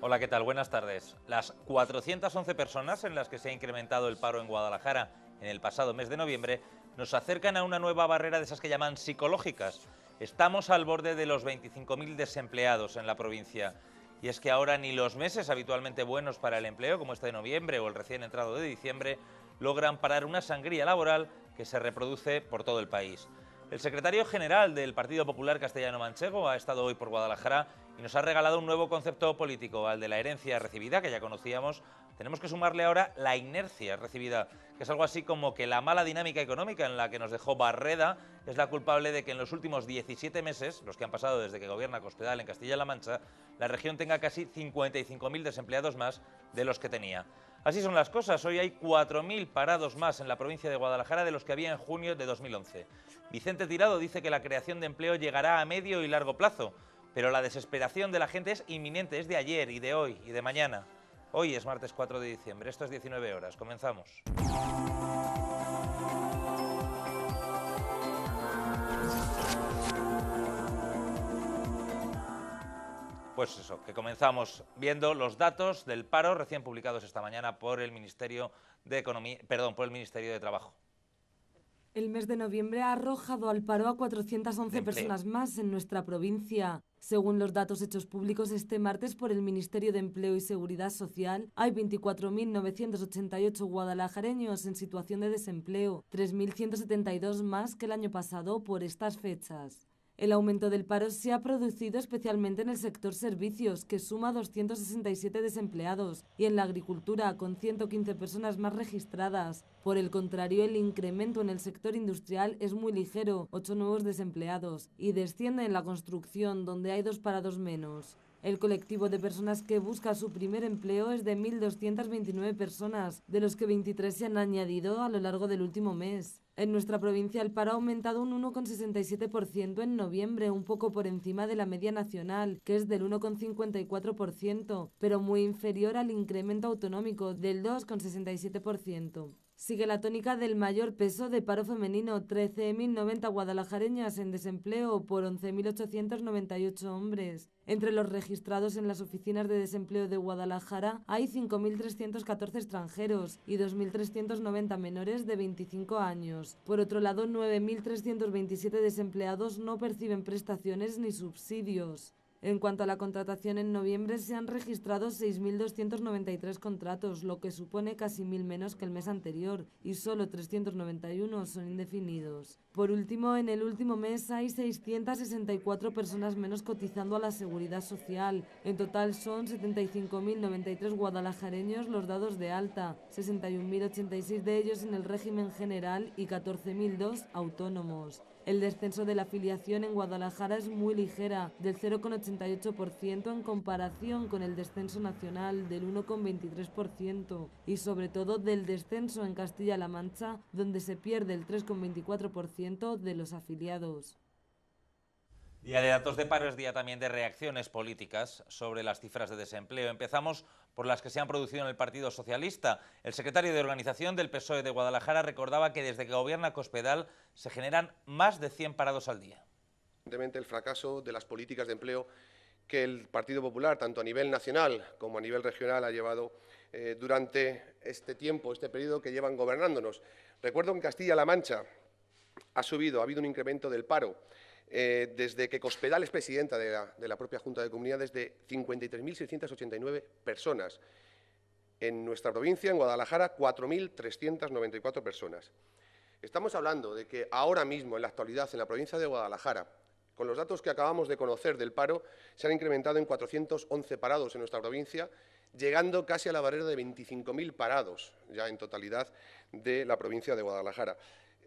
Hola, ¿qué tal? Buenas tardes. Las 411 personas en las que se ha incrementado el paro en Guadalajara en el pasado mes de noviembre nos acercan a una nueva barrera de esas que llaman psicológicas. Estamos al borde de los 25.000 desempleados en la provincia. Y es que ahora ni los meses habitualmente buenos para el empleo, como este de noviembre o el recién entrado de diciembre, logran parar una sangría laboral que se reproduce por todo el país. El secretario general del Partido Popular Castellano-Manchego ha estado hoy por Guadalajara y nos ha regalado un nuevo concepto político, al de la herencia recibida, que ya conocíamos. Tenemos que sumarle ahora la inercia recibida, que es algo así como que la mala dinámica económica en la que nos dejó Barreda es la culpable de que en los últimos 17 meses, los que han pasado desde que gobierna Cospedal en Castilla-La Mancha, la región tenga casi 55.000 desempleados más de los que tenía. Así son las cosas. Hoy hay 4.000 parados más en la provincia de Guadalajara de los que había en junio de 2011. Vicente Tirado dice que la creación de empleo llegará a medio y largo plazo, pero la desesperación de la gente es inminente, es de ayer y de hoy y de mañana. Hoy es martes 4 de diciembre, esto es 19 horas, comenzamos. Pues eso, que comenzamos viendo los datos del paro recién publicados esta mañana por el Ministerio de Economía, por el Ministerio de Trabajo. El mes de noviembre ha arrojado al paro a 411 personas más en nuestra provincia. Según los datos hechos públicos este martes por el Ministerio de Empleo y Seguridad Social, hay 24.988 guadalajareños en situación de desempleo, 3.172 más que el año pasado por estas fechas. El aumento del paro se ha producido especialmente en el sector servicios, que suma 267 desempleados, y en la agricultura, con 115 personas más registradas. Por el contrario, el incremento en el sector industrial es muy ligero, 8 nuevos desempleados, y desciende en la construcción, donde hay 2 parados menos. El colectivo de personas que busca su primer empleo es de 1.229 personas, de los que 23 se han añadido a lo largo del último mes. En nuestra provincia el paro ha aumentado un 1,67% en noviembre, un poco por encima de la media nacional, que es del 1,54%, pero muy inferior al incremento autonómico del 2,67%. Sigue la tónica del mayor peso de paro femenino, 13.090 guadalajareñas en desempleo por 11.898 hombres. Entre los registrados en las oficinas de desempleo de Guadalajara hay 5.314 extranjeros y 2.390 menores de 25 años. Por otro lado, 9.327 desempleados no perciben prestaciones ni subsidios. En cuanto a la contratación, en noviembre se han registrado 6.293 contratos, lo que supone casi 1.000 menos que el mes anterior, y solo 391 son indefinidos. Por último, en el último mes hay 664 personas menos cotizando a la Seguridad Social. En total son 75.093 guadalajareños los dados de alta, 61.086 de ellos en el régimen general y 14.002 autónomos. El descenso de la afiliación en Guadalajara es muy ligera, del 0,88% en comparación con el descenso nacional del 1,23% y sobre todo del descenso en Castilla-La Mancha, donde se pierde el 3,24% de los afiliados. Día de datos de paro es día también de reacciones políticas sobre las cifras de desempleo. Empezamos por las que se han producido en el Partido Socialista. El secretario de Organización del PSOE de Guadalajara recordaba que desde que gobierna Cospedal se generan más de 100 parados al día. Evidentemente, el fracaso de las políticas de empleo que el Partido Popular, tanto a nivel nacional como a nivel regional, ha llevado durante este tiempo, este periodo que llevan gobernándonos. Recuerdo que en Castilla-La Mancha ha habido un incremento del paro desde que Cospedal es presidenta de la propia Junta de Comunidades de 53.689 personas. En nuestra provincia, en Guadalajara, 4.394 personas. Estamos hablando de que ahora mismo, en la actualidad, en la provincia de Guadalajara, con los datos que acabamos de conocer del paro, se han incrementado en 411 parados en nuestra provincia, llegando casi a la barrera de 25.000 parados ya en totalidad de la provincia de Guadalajara.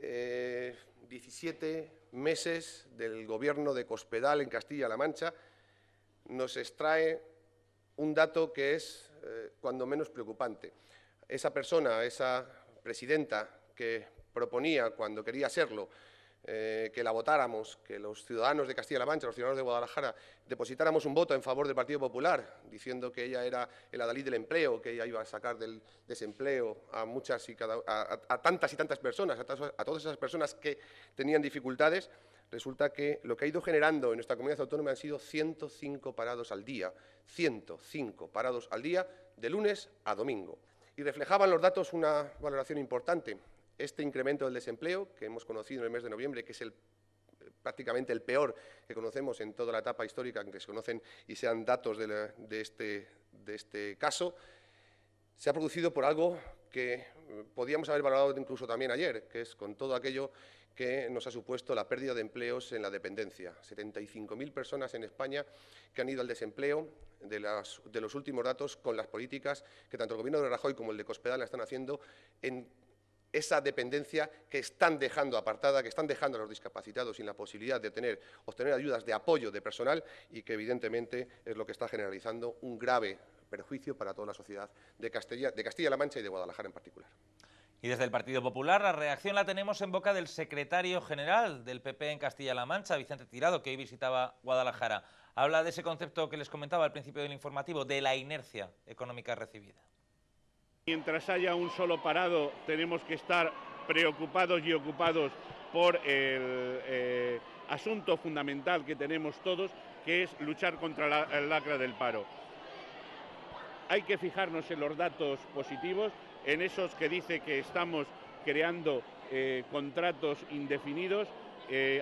17 meses del gobierno de Cospedal en Castilla-La Mancha nos extrae un dato que es cuando menos preocupante. Esa persona, esa presidenta que proponía, cuando quería serlo, que la votáramos, que los ciudadanos de Castilla-La Mancha, los ciudadanos de Guadalajara, depositáramos un voto en favor del Partido Popular, diciendo que ella era el adalid del empleo, que ella iba a sacar del desempleo a tantas y tantas personas, a todas esas personas que tenían dificultades, resulta que lo que ha ido generando en nuestra comunidad autónoma han sido 105 parados al día, 105 parados al día, de lunes a domingo. Y reflejaban los datos una valoración importante. Este incremento del desempleo que hemos conocido en el mes de noviembre, que es prácticamente el peor que conocemos en toda la etapa histórica en que se conocen y sean datos de este caso, se ha producido por algo que podíamos haber valorado incluso también ayer, que es con todo aquello que nos ha supuesto la pérdida de empleos en la dependencia. 75.000 personas en España que han ido al desempleo de los últimos datos con las políticas que tanto el Gobierno de Rajoy como el de Cospedal están haciendo en esa dependencia que están dejando apartada, que están dejando a los discapacitados sin la posibilidad de obtener ayudas de apoyo de personal y que evidentemente es lo que está generalizando un grave perjuicio para toda la sociedad de Castilla-La Mancha y de Guadalajara en particular. Y desde el Partido Popular la reacción la tenemos en boca del secretario general del PP en Castilla-La Mancha, Vicente Tirado, que hoy visitaba Guadalajara. Habla de ese concepto que les comentaba al principio del informativo, de la inercia económica recibida. Mientras haya un solo parado, tenemos que estar preocupados y ocupados por el asunto fundamental que tenemos todos, que es luchar contra el lacra del paro. Hay que fijarnos en los datos positivos, en esos que dice que estamos creando contratos indefinidos.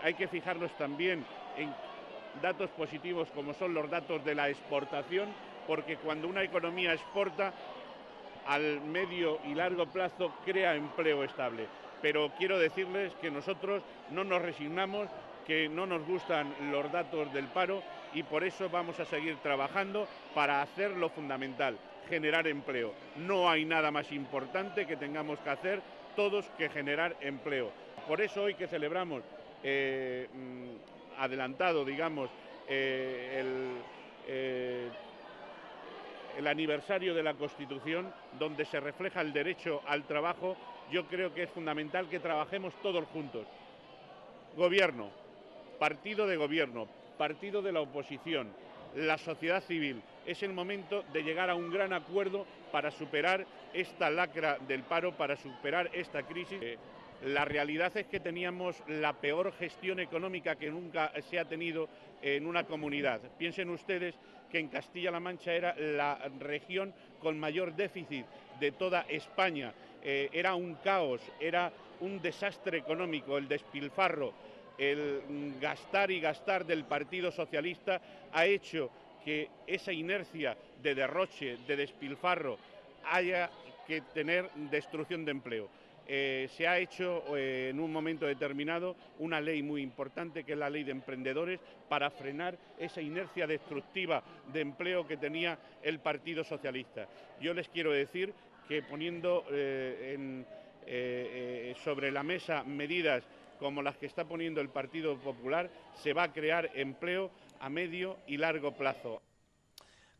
Hay que fijarnos también en datos positivos como son los datos de la exportación, porque cuando una economía exporta, al medio y largo plazo crea empleo estable. Pero quiero decirles que nosotros no nos resignamos, que no nos gustan los datos del paro y por eso vamos a seguir trabajando para hacer lo fundamental, generar empleo. No hay nada más importante que tengamos que hacer todos que generar empleo. Por eso hoy que celebramos adelantado, digamos, el aniversario de la Constitución, donde se refleja el derecho al trabajo, yo creo que es fundamental que trabajemos todos juntos. Gobierno, partido de gobierno, partido de la oposición, la sociedad civil. Es el momento de llegar a un gran acuerdo para superar esta lacra del paro, para superar esta crisis. La realidad es que teníamos la peor gestión económica que nunca se ha tenido en una comunidad. Piensen ustedes que en Castilla-La Mancha era la región con mayor déficit de toda España. Era un caos, era un desastre económico, el despilfarro, el gastar y gastar del Partido Socialista ha hecho que esa inercia de derroche, de despilfarro, haya que tener destrucción de empleo. Se ha hecho en un momento determinado una ley muy importante, que es la ley de emprendedores, para frenar esa inercia destructiva de empleo que tenía el Partido Socialista. Yo les quiero decir que poniendo sobre la mesa medidas como las que está poniendo el Partido Popular, se va a crear empleo a medio y largo plazo.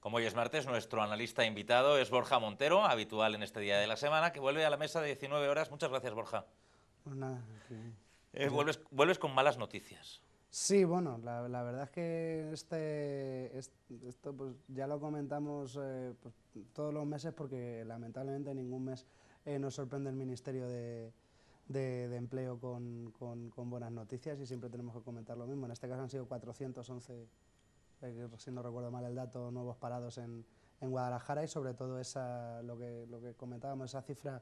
Como hoy es martes, nuestro analista invitado es Borja Montero, habitual en este día de la semana, que vuelve a la mesa de 19 horas. Muchas gracias, Borja. Pues nada, vuelves con malas noticias. Sí, bueno, la verdad es que esto pues ya lo comentamos pues, todos los meses, porque lamentablemente ningún mes nos sorprende el Ministerio de Empleo con buenas noticias, y siempre tenemos que comentar lo mismo. En este caso han sido 411, si no recuerdo mal el dato, nuevos parados en Guadalajara, y sobre todo lo que comentábamos, esa cifra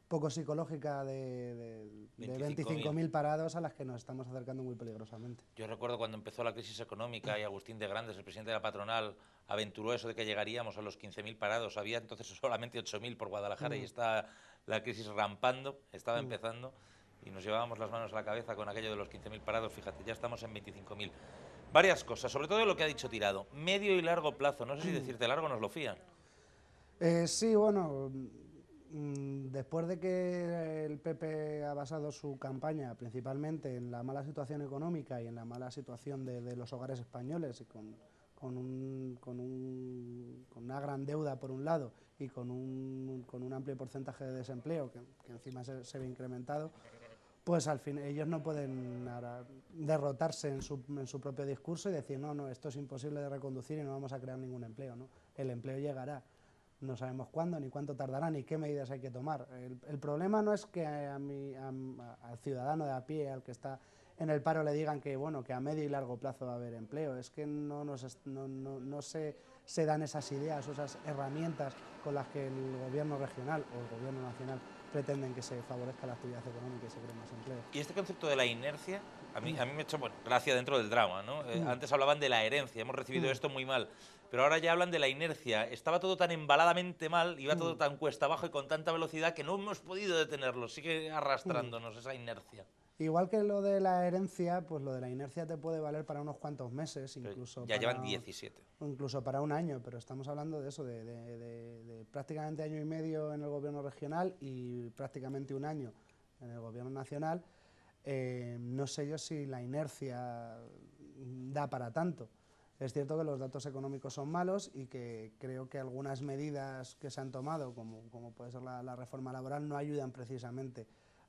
poco psicológica de 25.000 parados a las que nos estamos acercando muy peligrosamente. Yo recuerdo cuando empezó la crisis económica y Agustín de Grandes, el presidente de la patronal, aventuró eso de que llegaríamos a los 15.000 parados. Había entonces solamente 8.000 por Guadalajara y está la crisis rampando, estaba empezando, y nos llevábamos las manos a la cabeza con aquello de los 15.000 parados. Fíjate, ya estamos en 25.000. Varias cosas, sobre todo lo que ha dicho Tirado, medio y largo plazo. No sé si decirte largo nos lo fían. Sí, bueno, después de que el PP ha basado su campaña principalmente en la mala situación económica y en la mala situación de los hogares españoles, y con una gran deuda por un lado y con un amplio porcentaje de desempleo que encima se ve incrementado, pues al fin ellos no pueden ahora derrotarse en su propio discurso y decir no, esto es imposible de reconducir y no vamos a crear ningún empleo, ¿no? El empleo llegará, no sabemos cuándo, ni cuánto tardará, ni qué medidas hay que tomar. El problema no es que al ciudadano de a pie, al que está en el paro le digan que, bueno, que a medio y largo plazo va a haber empleo. Es que no se dan esas ideas o esas herramientas con las que el gobierno regional o el gobierno nacional pretenden que se favorezca la actividad económica y se cree más empleo. Y este concepto de la inercia, a mí me ha hecho gracia dentro del drama, ¿no? Antes hablaban de la herencia, hemos recibido esto muy mal, pero ahora ya hablan de la inercia. Estaba todo tan embaladamente mal, iba todo tan cuesta abajo y con tanta velocidad que no hemos podido detenerlo, sigue arrastrándonos esa inercia. Igual que lo de la herencia, pues lo de la inercia te puede valer para unos cuantos meses, incluso ya llevan 17. Incluso para un año, pero estamos hablando de eso, de prácticamente año y medio en el gobierno regional y prácticamente un año en el gobierno nacional. No sé yo si la inercia da para tanto. Es cierto que los datos económicos son malos y que creo que algunas medidas que se han tomado, como puede ser la reforma laboral, no ayudan precisamente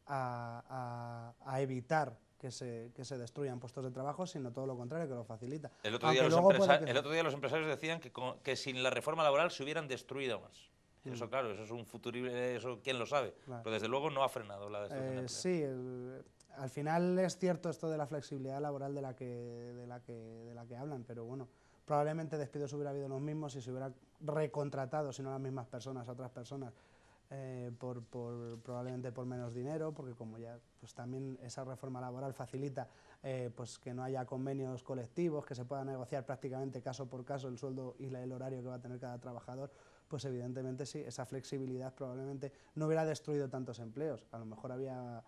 a evitar que se destruyan puestos de trabajo, sino todo lo contrario, que lo facilita. El otro día los empresarios decían que sin la reforma laboral se hubieran destruido más. Eso, claro, eso es un futurible, eso quién lo sabe. Claro. Pero desde luego no ha frenado la destrucción. Sí, al final es cierto esto de la flexibilidad laboral de la que hablan, pero bueno, probablemente despidos hubiera habido los mismos y se hubiera recontratado, si no las mismas personas, a otras personas. Probablemente por menos dinero, porque como ya pues también esa reforma laboral facilita pues que no haya convenios colectivos, que se pueda negociar prácticamente caso por caso el sueldo y el horario que va a tener cada trabajador, pues evidentemente sí, esa flexibilidad probablemente no hubiera destruido tantos empleos. A lo mejor había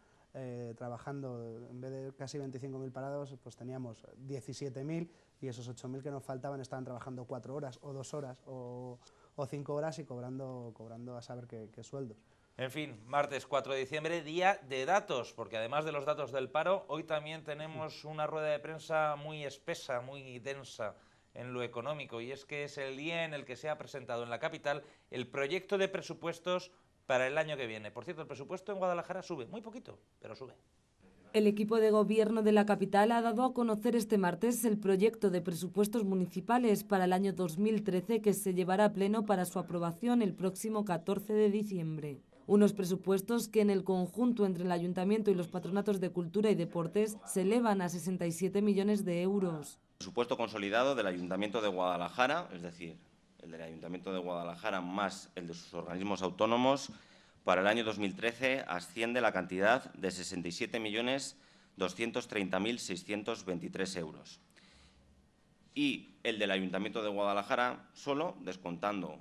trabajando, en vez de casi 25.000 parados, pues teníamos 17.000 y esos 8.000 que nos faltaban estaban trabajando 4 horas o 2 horas o 5 horas y cobrando a saber qué sueldos. En fin, martes 4 de diciembre, día de datos, porque además de los datos del paro, hoy también tenemos una rueda de prensa muy espesa, muy densa en lo económico, y es que es el día en el que se ha presentado en la capital el proyecto de presupuestos para el año que viene. Por cierto, el presupuesto en Guadalajara sube, muy poquito, pero sube. El equipo de gobierno de la capital ha dado a conocer este martes el proyecto de presupuestos municipales para el año 2013 que se llevará a pleno para su aprobación el próximo 14 de diciembre. Unos presupuestos que en el conjunto entre el Ayuntamiento y los patronatos de Cultura y Deportes se elevan a 67 millones de euros. Presupuesto consolidado del Ayuntamiento de Guadalajara, es decir, el del Ayuntamiento de Guadalajara más el de sus organismos autónomos, para el año 2013 asciende la cantidad de 67.230.623 euros. Y el del Ayuntamiento de Guadalajara, solo descontando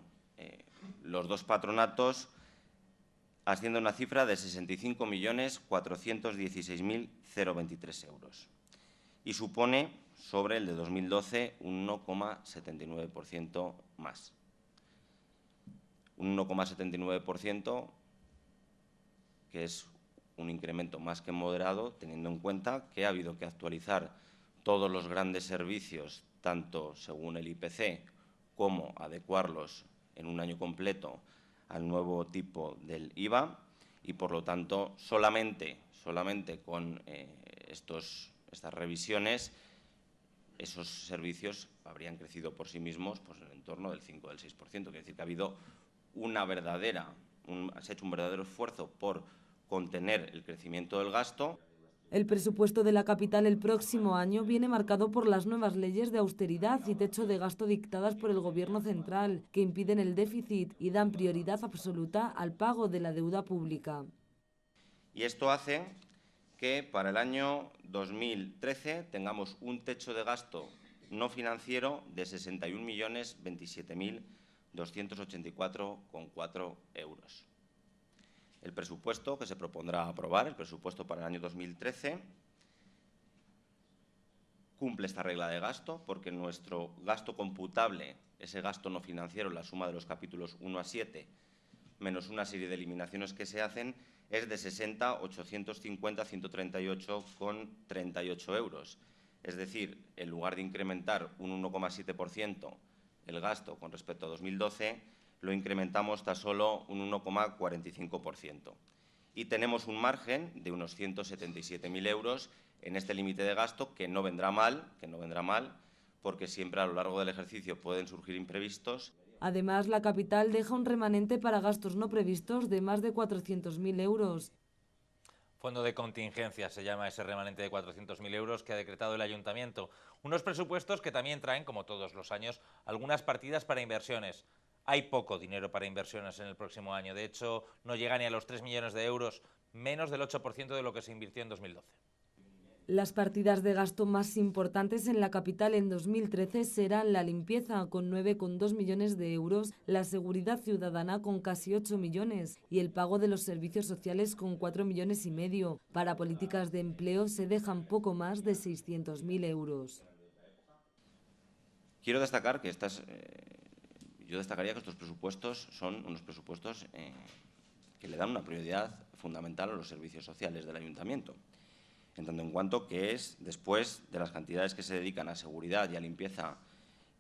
los dos patronatos, asciende a una cifra de 65.416.023 euros. Y supone, sobre el de 2012, un 1,79% más. Un 1,79%, que es un incremento más que moderado, teniendo en cuenta que ha habido que actualizar todos los grandes servicios, tanto según el IPC, como adecuarlos en un año completo al nuevo tipo del IVA, y por lo tanto solamente con estas revisiones esos servicios habrían crecido por sí mismos pues, en el entorno del 5 o del 6%. Quiere decir que ha habido se ha hecho un verdadero esfuerzo por contener el crecimiento del gasto. El presupuesto de la capital el próximo año viene marcado por las nuevas leyes de austeridad y techo de gasto dictadas por el Gobierno central, que impiden el déficit y dan prioridad absoluta al pago de la deuda pública. Y esto hace que para el año 2013 tengamos un techo de gasto no financiero de 61.027.284,4 euros. El presupuesto que se propondrá aprobar, el presupuesto para el año 2013, cumple esta regla de gasto porque nuestro gasto computable, ese gasto no financiero, la suma de los capítulos 1 a 7, menos una serie de eliminaciones que se hacen, es de 60.850.138,38 euros. Es decir, en lugar de incrementar un 1,7% el gasto con respecto a 2012, lo incrementamos tan solo un 1,45%. Y tenemos un margen de unos 177.000 euros en este límite de gasto que no vendrá mal, porque siempre a lo largo del ejercicio pueden surgir imprevistos. Además, la capital deja un remanente para gastos no previstos de más de 400.000 euros. Fondo de contingencia se llama ese remanente de 400.000 euros que ha decretado el Ayuntamiento. Unos presupuestos que también traen, como todos los años, algunas partidas para inversiones. Hay poco dinero para inversiones en el próximo año. De hecho, no llega ni a los 3 millones de euros, menos del 8% de lo que se invirtió en 2012. Las partidas de gasto más importantes en la capital en 2013 serán la limpieza, con 9,2 millones de euros, la seguridad ciudadana, con casi 8 millones, y el pago de los servicios sociales, con 4,5 millones. Para políticas de empleo se dejan poco más de 600.000 euros. Quiero destacar que yo destacaría que estos presupuestos son unos presupuestos que le dan una prioridad fundamental a los servicios sociales del Ayuntamiento, en tanto en cuanto que es, después de las cantidades que se dedican a seguridad y a limpieza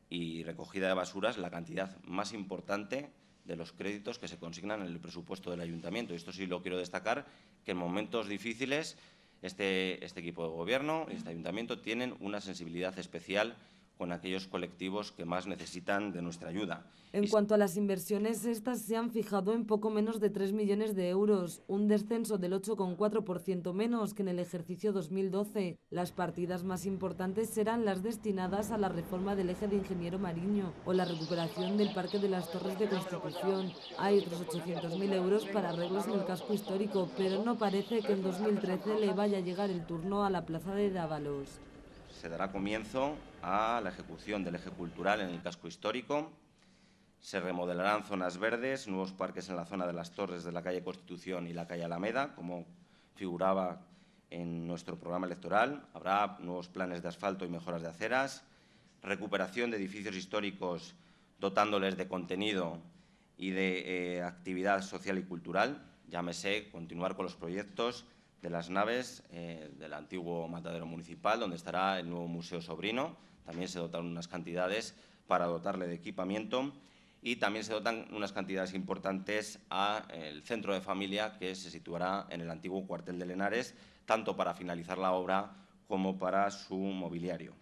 y recogida de basuras, la cantidad más importante de los créditos que se consignan en el presupuesto del Ayuntamiento. Y esto sí lo quiero destacar, que en momentos difíciles este equipo de gobierno y este Ayuntamiento tienen una sensibilidad especial con aquellos colectivos que más necesitan de nuestra ayuda. En cuanto a las inversiones, estas se han fijado en poco menos de 3 millones de euros, un descenso del 8,4% menos que en el ejercicio 2012. Las partidas más importantes serán las destinadas a la reforma del eje de Ingeniero Mariño o la recuperación del Parque de las Torres de Constitución. Hay otros 800.000 euros para arreglos en el casco histórico, pero no parece que en 2013 le vaya a llegar el turno a la plaza de Dávalos. Se dará comienzo a la ejecución del eje cultural en el casco histórico. Se remodelarán zonas verdes, nuevos parques en la zona de las Torres de la calle Constitución y la calle Alameda, como figuraba en nuestro programa electoral. Habrá nuevos planes de asfalto y mejoras de aceras, recuperación de edificios históricos dotándoles de contenido y de actividad social y cultural. Llámese continuar con los proyectos de las naves del antiguo matadero municipal, donde estará el nuevo Museo Sobrino. También se dotan unas cantidades para dotarle de equipamiento y también se dotan unas cantidades importantes al centro de familia que se situará en el antiguo cuartel de Lenares, tanto para finalizar la obra como para su mobiliario.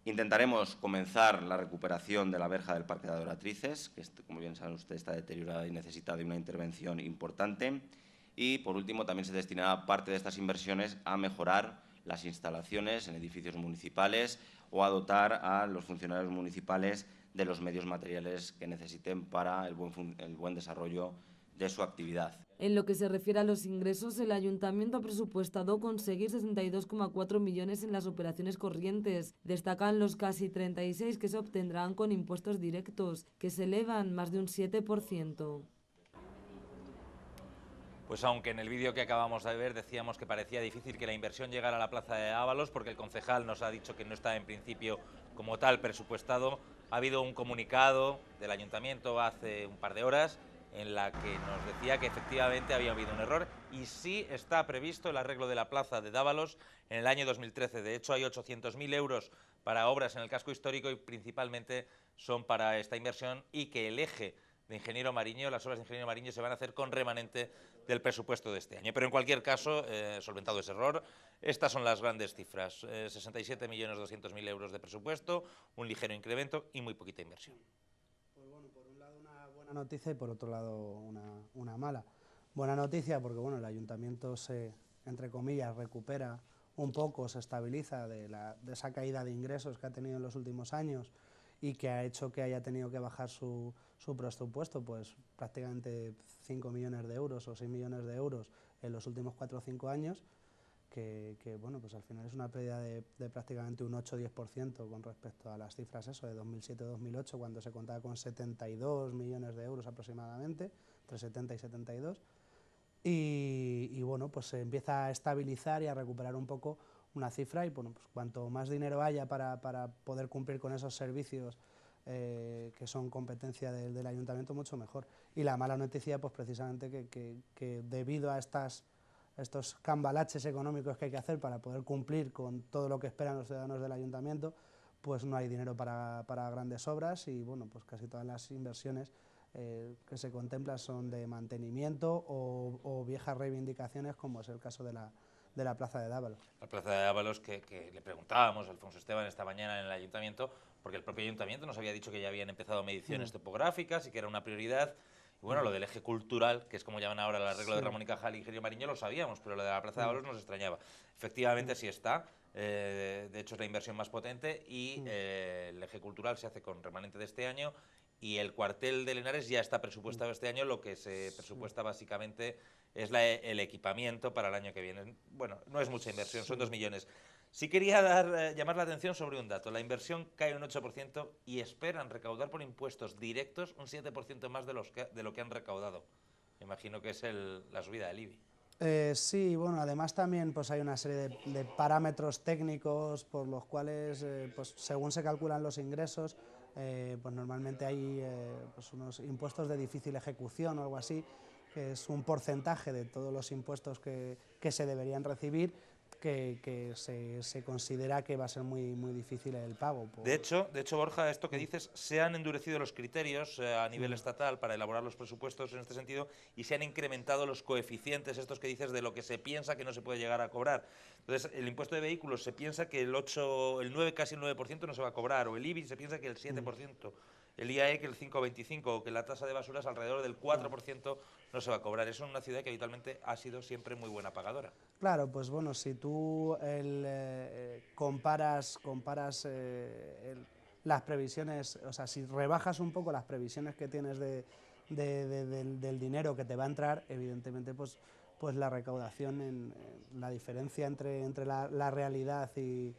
Intentaremos comenzar la recuperación de la verja del Parque de Adoratrices, que, como bien saben ustedes, está deteriorada y necesita de una intervención importante. Y, por último, también se destinará parte de estas inversiones a mejorar las instalaciones en edificios municipales o a dotar a los funcionarios municipales de los medios materiales que necesiten para el buen desarrollo de su actividad. En lo que se refiere a los ingresos, el Ayuntamiento ha presupuestado conseguir 62,4 millones en las operaciones corrientes. Destacan los casi 36 que se obtendrán con impuestos directos, que se elevan más de un 7%. Pues aunque en el vídeo que acabamos de ver decíamos que parecía difícil que la inversión llegara a la plaza de Dávalos, porque el concejal nos ha dicho que no está en principio como tal presupuestado, ha habido un comunicado del Ayuntamiento hace un par de horas en la que nos decía que efectivamente había habido un error y sí está previsto el arreglo de la plaza de Dávalos en el año 2013. De hecho, hay 800.000 euros para obras en el casco histórico y principalmente son para esta inversión, y que el eje de Ingeniero Mariño, las obras de Ingeniero Mariño se van a hacer con remanente del presupuesto de este año. Pero en cualquier caso, solventado ese error, estas son las grandes cifras: 67.200.000 euros de presupuesto, un ligero incremento y muy poquita inversión. Pues bueno, por un lado una buena noticia y por otro lado una mala. Buena noticia porque bueno, el Ayuntamiento se, entre comillas, recupera un poco, se estabiliza de esa caída de ingresos que ha tenido en los últimos años y que ha hecho que haya tenido que bajar su presupuesto, pues prácticamente 5 millones de euros o 6 millones de euros en los últimos 4 o 5 años, que bueno, pues al final es una pérdida de prácticamente un 8 o 10% con respecto a las cifras de 2007-2008, cuando se contaba con 72 millones de euros aproximadamente, entre 70 y 72, y bueno, pues se empieza a estabilizar y a recuperar un poco una cifra, y bueno, pues cuanto más dinero haya para poder cumplir con esos servicios que son competencia del Ayuntamiento, mucho mejor. Y la mala noticia, pues precisamente que debido a estos cambalaches económicos que hay que hacer para poder cumplir con todo lo que esperan los ciudadanos del Ayuntamiento, pues no hay dinero para grandes obras, y bueno, pues casi todas las inversiones que se contemplan son de mantenimiento o viejas reivindicaciones, como es el caso de la plaza de Dávalos. La plaza de Dávalos, que le preguntábamos a Alfonso Esteban esta mañana en el Ayuntamiento, porque el propio Ayuntamiento nos había dicho que ya habían empezado mediciones topográficas y que era una prioridad, Y bueno, lo del eje cultural, que es como llaman ahora el arreglo de Ramón y Cajal y Ingenio Mariño, lo sabíamos, pero lo de la Plaza de Abastos nos extrañaba. Efectivamente sí está, de hecho es la inversión más potente y el eje cultural se hace con remanente de este año y el cuartel de Linares ya está presupuestado este año, lo que se presupuesta básicamente es el equipamiento para el año que viene. Bueno, no es mucha inversión, son 2 millones. Sí quería llamar la atención sobre un dato. La inversión cae un 8% y esperan recaudar por impuestos directos un 7% más de lo que han recaudado. Me imagino que es la subida del IBI. Sí, bueno, además también pues hay una serie de parámetros técnicos por los cuales, pues según se calculan los ingresos, pues normalmente hay pues unos impuestos de difícil ejecución o algo así, que es un porcentaje de todos los impuestos que se deberían recibir, que se considera que va a ser muy difícil el pago. De hecho, Borja, esto que dices, se han endurecido los criterios a nivel estatal para elaborar los presupuestos en este sentido y se han incrementado los coeficientes, estos que dices, de lo que se piensa que no se puede llegar a cobrar. Entonces, el impuesto de vehículos se piensa que el 9, casi el 9% no se va a cobrar, o el IBI se piensa que el 7%. El IAE que el 5,25%, o que la tasa de basuras alrededor del 4% no se va a cobrar. Eso en una ciudad que habitualmente ha sido siempre muy buena pagadora. Claro, pues bueno, si tú comparas las previsiones, o sea, si rebajas un poco las previsiones que tienes del dinero que te va a entrar, evidentemente pues la recaudación, la diferencia entre la realidad y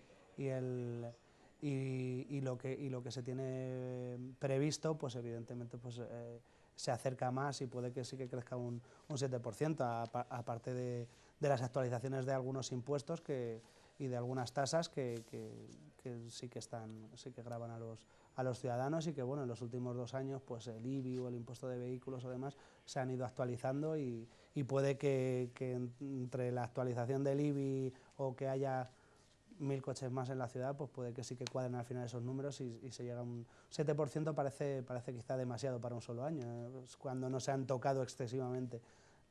lo que se tiene previsto, pues evidentemente pues se acerca más y puede que sí que crezca un 7%, aparte de las actualizaciones de algunos impuestos y de algunas tasas que sí que gravan a los ciudadanos, y que bueno, en los últimos 2 años pues el IBI o el impuesto de vehículos o demás se han ido actualizando y puede que entre la actualización del IBI o que haya 1000 coches más en la ciudad, pues puede que sí que cuadren al final esos números y se llega a un 7%, parece quizá demasiado para un solo año, cuando no se han tocado excesivamente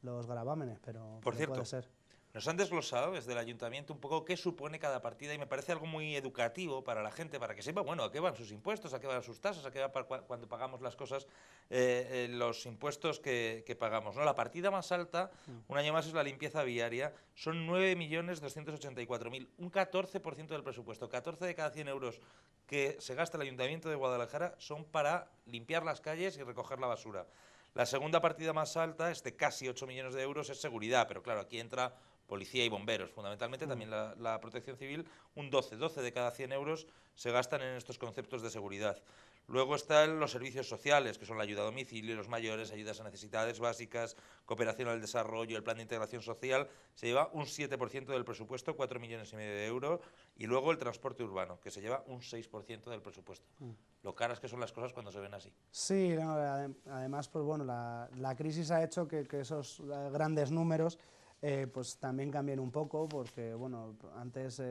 los gravámenes, pero Por cierto, puede ser. Nos han desglosado desde el ayuntamiento un poco qué supone cada partida y me parece algo muy educativo para la gente, para que sepa, bueno, a qué van sus impuestos, a qué van sus tasas, a qué va cuando pagamos las cosas, los impuestos que pagamos, ¿no? La partida más alta, un año más, es la limpieza viaria, son 9.284.000, un 14% del presupuesto. 14 de cada 100 euros que se gasta el Ayuntamiento de Guadalajara son para limpiar las calles y recoger la basura. La segunda partida más alta, casi 8 millones de euros, es seguridad, pero claro, aquí entra policía y bomberos, fundamentalmente también la protección civil, un 12 de cada 100 euros se gastan en estos conceptos de seguridad. Luego están los servicios sociales, que son la ayuda a domicilio, los mayores, ayudas a necesidades básicas, cooperación al desarrollo, el plan de integración social, se lleva un 7% del presupuesto, 4,5 millones de euros, y luego el transporte urbano, que se lleva un 6% del presupuesto. Lo caras que son las cosas cuando se ven así. Sí, no, además, pues bueno, la crisis ha hecho que esos grandes números pues también cambien un poco, porque bueno, antes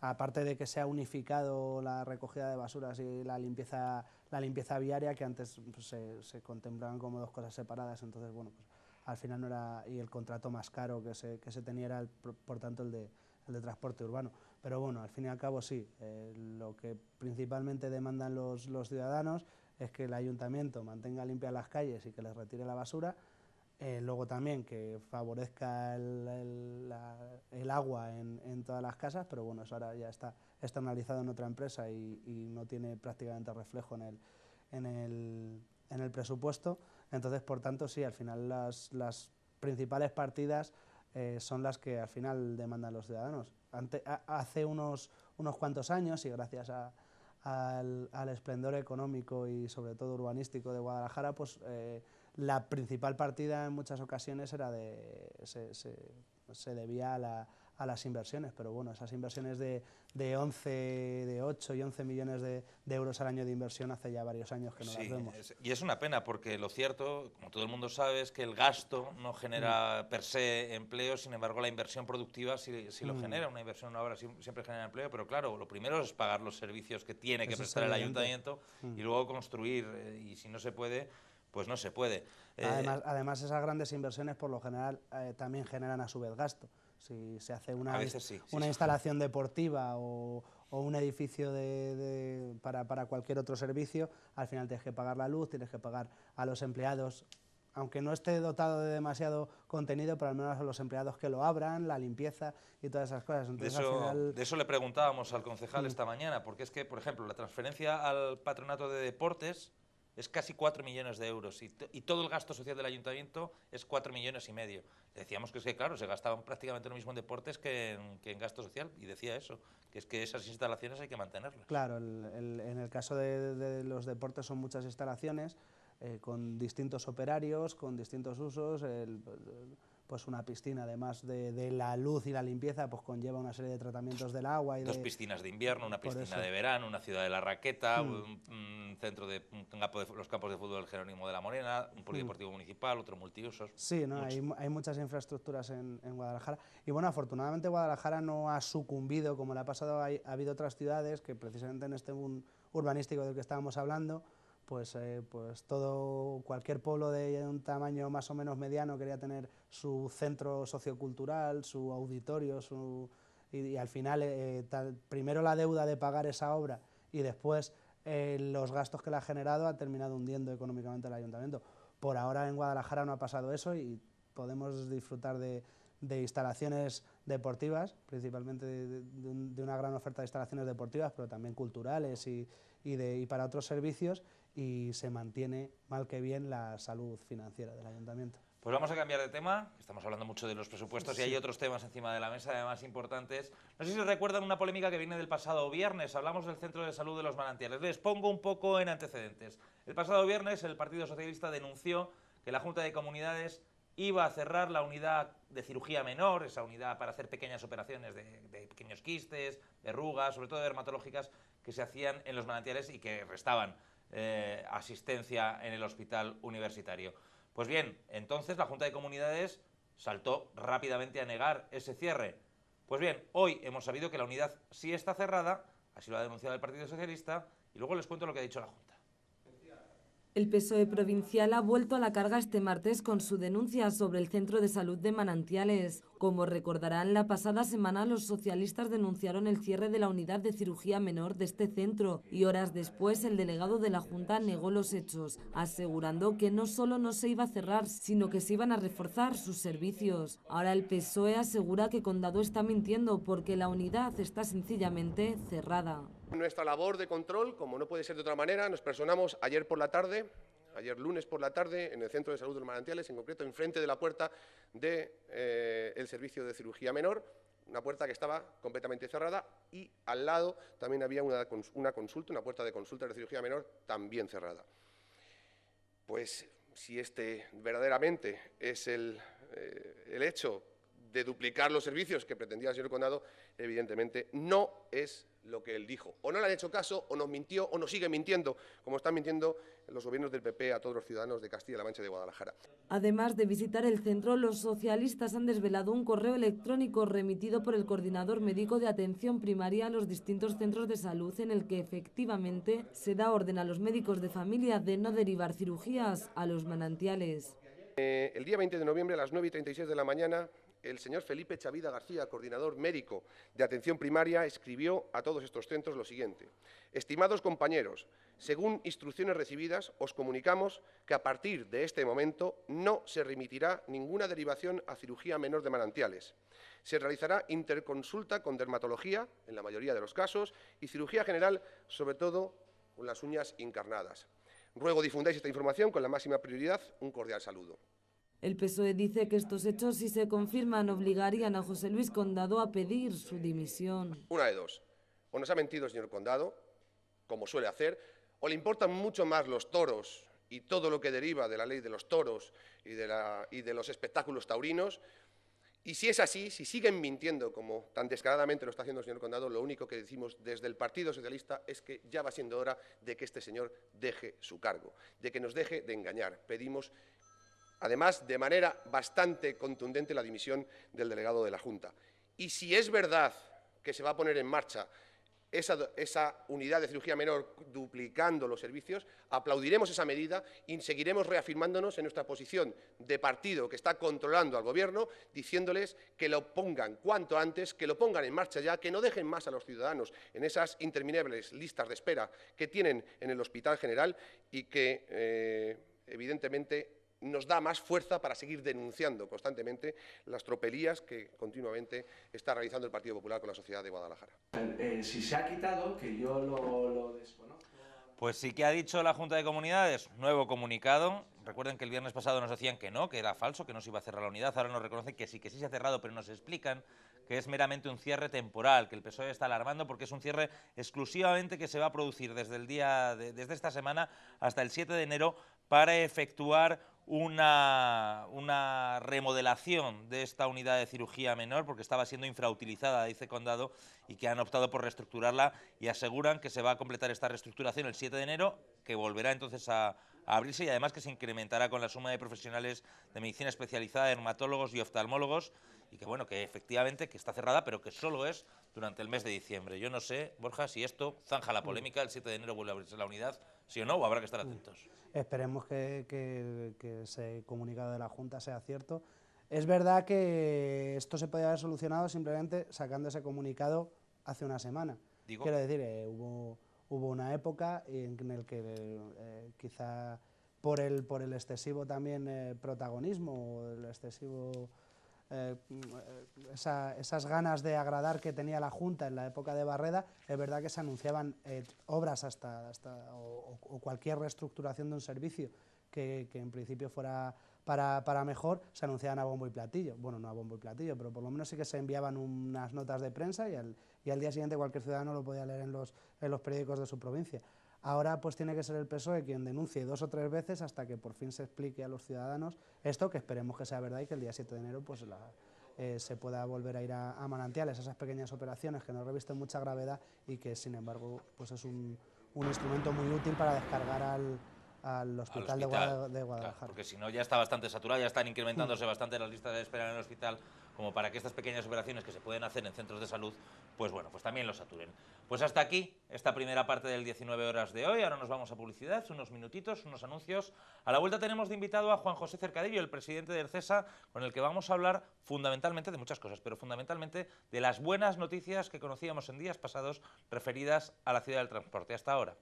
aparte de que se ha unificado la recogida de basuras y la limpieza viaria, que antes pues, se contemplaban como 2 cosas separadas, entonces bueno, pues al final no era, y el contrato más caro que se tenía era por tanto el de transporte urbano, pero bueno, al fin y al cabo sí, lo que principalmente demandan los ciudadanos es que el ayuntamiento mantenga limpias las calles y que les retire la basura. Luego también que favorezca el agua en todas las casas, pero bueno, eso ahora ya está externalizado en otra empresa y no tiene prácticamente reflejo en el presupuesto. Entonces, por tanto, sí, al final las principales partidas son las que al final demandan los ciudadanos. Hace unos cuantos años, y gracias al esplendor económico y sobre todo urbanístico de Guadalajara, pues la principal partida en muchas ocasiones se debía a las inversiones, pero bueno, esas inversiones de 8 y 11 millones de euros al año de inversión hace ya varios años que no las vemos. Y es una pena, porque lo cierto, como todo el mundo sabe, es que el gasto no genera per se empleo, sin embargo la inversión productiva sí lo genera, una inversión en una obra siempre genera empleo, pero claro, lo primero es pagar los servicios que tiene que prestar el ayuntamiento y luego construir, y si no se puede, pues no se puede. Además, esas grandes inversiones por lo general también generan a su vez gasto. Si se hace una instalación deportiva o un edificio para cualquier otro servicio, al final tienes que pagar la luz, tienes que pagar a los empleados aunque no esté dotado de demasiado contenido, pero al menos a los empleados que lo abran, la limpieza y todas esas cosas. Entonces, al final... de eso le preguntábamos al concejal esta mañana, porque es que, por ejemplo, la transferencia al Patronato de Deportes es casi 4 millones de euros y todo el gasto social del ayuntamiento es 4,5 millones. Decíamos que es que, claro, se gastaban prácticamente lo mismo en deportes que en gasto social, y decía eso, que es que esas instalaciones hay que mantenerlas. Claro, en el caso de los deportes son muchas instalaciones, con distintos operarios, con distintos usos. Pues una piscina, además de la luz y la limpieza, pues conlleva una serie de tratamientos del agua. Dos piscinas de invierno, una piscina de verano, una ciudad de la raqueta, un centro los campos de fútbol Jerónimo de la Morena, un polideportivo municipal, otro multiusos. Sí, ¿no? Hay muchas infraestructuras en Guadalajara. Y bueno, afortunadamente Guadalajara no ha sucumbido, como le ha pasado, ha habido otras ciudades que precisamente en este boom urbanístico del que estábamos hablando, pues cualquier pueblo de un tamaño más o menos mediano quería tener su centro sociocultural, su auditorio, y al final primero la deuda de pagar esa obra y después los gastos que le ha generado ha terminado hundiendo económicamente el ayuntamiento. Por ahora en Guadalajara no ha pasado eso y podemos disfrutar de instalaciones deportivas, principalmente de una gran oferta de instalaciones deportivas, pero también culturales y para otros servicios, y se mantiene mal que bien la salud financiera del ayuntamiento. Pues vamos a cambiar de tema, estamos hablando mucho de los presupuestos y hay otros temas encima de la mesa, además importantes. No sé si recuerdan una polémica que viene del pasado viernes, hablamos del Centro de Salud de los Manantiales. Les pongo un poco en antecedentes. El pasado viernes el Partido Socialista denunció que la Junta de Comunidades iba a cerrar la unidad de cirugía menor, esa unidad para hacer pequeñas operaciones de pequeños quistes, verrugas, sobre todo dermatológicas, que se hacían en los Manantiales y que restaban asistencia en el hospital universitario. Pues bien, entonces la Junta de Comunidades saltó rápidamente a negar ese cierre. Pues bien, hoy hemos sabido que la unidad sí está cerrada, así lo ha denunciado el Partido Socialista, y luego les cuento lo que ha dicho la Junta. El PSOE provincial ha vuelto a la carga este martes con su denuncia sobre el Centro de Salud de Manantiales. Como recordarán, la pasada semana los socialistas denunciaron el cierre de la unidad de cirugía menor de este centro y horas después el delegado de la Junta negó los hechos, asegurando que no solo no se iba a cerrar, sino que se iban a reforzar sus servicios. Ahora el PSOE asegura que Condado está mintiendo porque la unidad está sencillamente cerrada. Nuestra labor de control, como no puede ser de otra manera, nos personamos ayer lunes por la tarde, en el Centro de Salud de los Manantiales, en concreto enfrente de la puerta del servicio de cirugía menor, una puerta que estaba completamente cerrada, y al lado también había una puerta de consulta de cirugía menor también cerrada. Pues si este verdaderamente es el hecho de duplicar los servicios que pretendía el señor Condado, evidentemente no es lo que él dijo. O no le han hecho caso, o nos mintió, o nos sigue mintiendo, como están mintiendo los gobiernos del PP a todos los ciudadanos de Castilla-La Mancha y de Guadalajara. Además de visitar el centro, los socialistas han desvelado un correo electrónico remitido por el coordinador médico de atención primaria a los distintos centros de salud en el que efectivamente se da orden a los médicos de familia de no derivar cirugías a los Manantiales. El día 20 de noviembre a las 9:36 de la mañana, el señor Felipe Chavida García, coordinador médico de atención primaria, escribió a todos estos centros lo siguiente: estimados compañeros, según instrucciones recibidas, os comunicamos que a partir de este momento no se remitirá ninguna derivación a cirugía menor de Manantiales. Se realizará interconsulta con dermatología, en la mayoría de los casos, y cirugía general, sobre todo con las uñas encarnadas. Ruego difundáis esta información con la máxima prioridad. Un cordial saludo. El PSOE dice que estos hechos, si se confirman, obligarían a José Luis Condado a pedir su dimisión. Una de dos: o nos ha mentido el señor Condado, como suele hacer, o le importan mucho más los toros y todo lo que deriva de la ley de los toros y de los espectáculos taurinos. Y si es así, si siguen mintiendo como tan descaradamente lo está haciendo el señor Condado, lo único que decimos desde el Partido Socialista es que ya va siendo hora de que este señor deje su cargo, de que nos deje de engañar. Pedimos, además, de manera bastante contundente, la dimisión del delegado de la Junta. Y si es verdad que se va a poner en marcha esa unidad de cirugía menor duplicando los servicios, aplaudiremos esa medida y seguiremos reafirmándonos en nuestra posición de partido que está controlando al Gobierno, diciéndoles que lo pongan cuanto antes, que lo pongan en marcha ya, que no dejen más a los ciudadanos en esas interminables listas de espera que tienen en el Hospital General y que, evidentemente, nos da más fuerza para seguir denunciando constantemente las tropelías que continuamente está realizando el Partido Popular con la sociedad de Guadalajara. Si se ha quitado, que yo lo desconozco. Pues sí que ha dicho la Junta de Comunidades, nuevo comunicado. Recuerden que el viernes pasado nos decían que no, que era falso, que no se iba a cerrar la unidad. Ahora nos reconocen que sí se ha cerrado, pero nos explican que es meramente un cierre temporal, que el PSOE está alarmando porque es un cierre exclusivamente que se va a producir desde esta semana hasta el 7 de enero para efectuar una remodelación de esta unidad de cirugía menor porque estaba siendo infrautilizada, dice Condado, y que han optado por reestructurarla y aseguran que se va a completar esta reestructuración el 7 de enero, que volverá entonces a abrirse y además que se incrementará con la suma de profesionales de medicina especializada, dermatólogos y oftalmólogos, y que bueno, que efectivamente que está cerrada, pero que solo es durante el mes de diciembre. Yo no sé, Borja, si esto zanja la polémica, el 7 de enero vuelve a abrirse la unidad, sí o no, o habrá que estar atentos. Esperemos que ese comunicado de la Junta sea cierto. Es verdad que esto se podía haber solucionado simplemente sacando ese comunicado hace una semana. Quiero decir, hubo una época en el que quizá por el excesivo también protagonismo, el excesivo esas ganas de agradar que tenía la Junta en la época de Barreda, es verdad que se anunciaban obras o cualquier reestructuración de un servicio que en principio fuera para mejor, se anunciaban a bombo y platillo. Bueno, no a bombo y platillo, pero por lo menos sí que se enviaban unas notas de prensa y al día siguiente cualquier ciudadano lo podía leer en los periódicos de su provincia. Ahora pues tiene que ser el PSOE quien denuncie 2 o 3 veces hasta que por fin se explique a los ciudadanos esto, que esperemos que sea verdad y que el día 7 de enero pues se pueda volver a ir a Manantiales, esas pequeñas operaciones que no revisten mucha gravedad y que sin embargo pues es un instrumento muy útil para descargar al hospital de Guadalajara. Claro, porque si no ya está bastante saturado, ya están incrementándose bastante las listas de espera en el hospital, como para que estas pequeñas operaciones que se pueden hacer en centros de salud, pues bueno, pues también lo saturen. Pues hasta aquí esta primera parte del 19 horas de hoy. Ahora nos vamos a publicidad, unos minutitos, unos anuncios. A la vuelta tenemos de invitado a Juan José Cercadillo, el presidente del CESA, con el que vamos a hablar fundamentalmente de muchas cosas, pero fundamentalmente de las buenas noticias que conocíamos en días pasados referidas a la ciudad del transporte. Hasta ahora.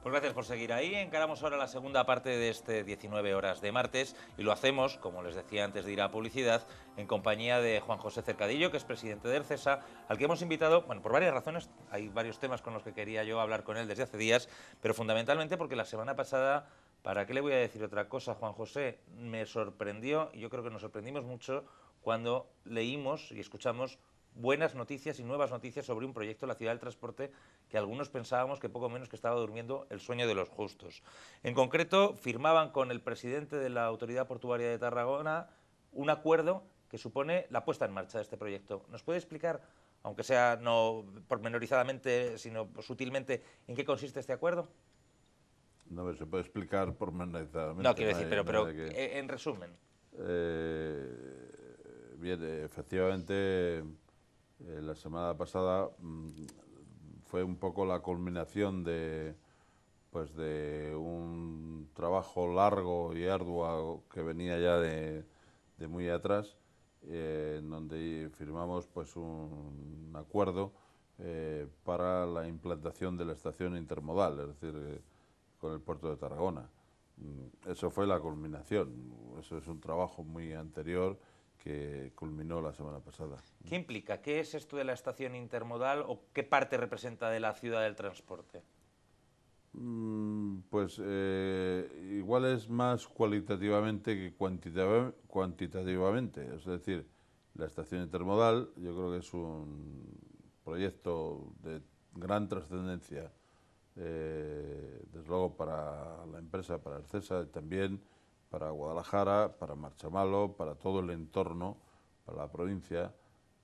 Gracias por seguir ahí. Encaramos ahora la segunda parte de este 19 horas de martes y lo hacemos, como les decía antes de ir a publicidad, en compañía de Juan José Cercadillo, que es presidente del CESA, al que hemos invitado, bueno, por varias razones. Hay varios temas con los que quería yo hablar con él desde hace días, pero fundamentalmente porque la semana pasada, ¿para qué le voy a decir otra cosa, Juan José? Me sorprendió, y yo creo que nos sorprendimos mucho, cuando leímos y escuchamos buenas noticias y nuevas noticias sobre un proyecto de la ciudad del transporte que algunos pensábamos que poco menos que estaba durmiendo el sueño de los justos. En concreto, firmaban con el presidente de la Autoridad Portuaria de Tarragona un acuerdo que supone la puesta en marcha de este proyecto. ¿Nos puede explicar, aunque sea no pormenorizadamente, sino sutilmente, en qué consiste este acuerdo? No se puede explicar pormenorizadamente. No, quiero decir, pero en resumen. Bien, efectivamente, la semana pasada fue un poco la culminación de un trabajo largo y arduo que venía ya de muy atrás, en donde firmamos pues un acuerdo para la implantación de la estación intermodal, es decir, con el puerto de Tarragona. Eso fue la culminación, eso es un trabajo muy anterior que culminó la semana pasada. ¿Qué implica? ¿Qué es esto de la estación intermodal o qué parte representa de la ciudad del transporte? Pues igual es más cualitativamente que cuantitativamente. Es decir, la estación intermodal yo creo que es un proyecto de gran trascendencia, desde luego para la empresa, para el CESA, y también para Guadalajara, para Marchamalo, para todo el entorno, para la provincia,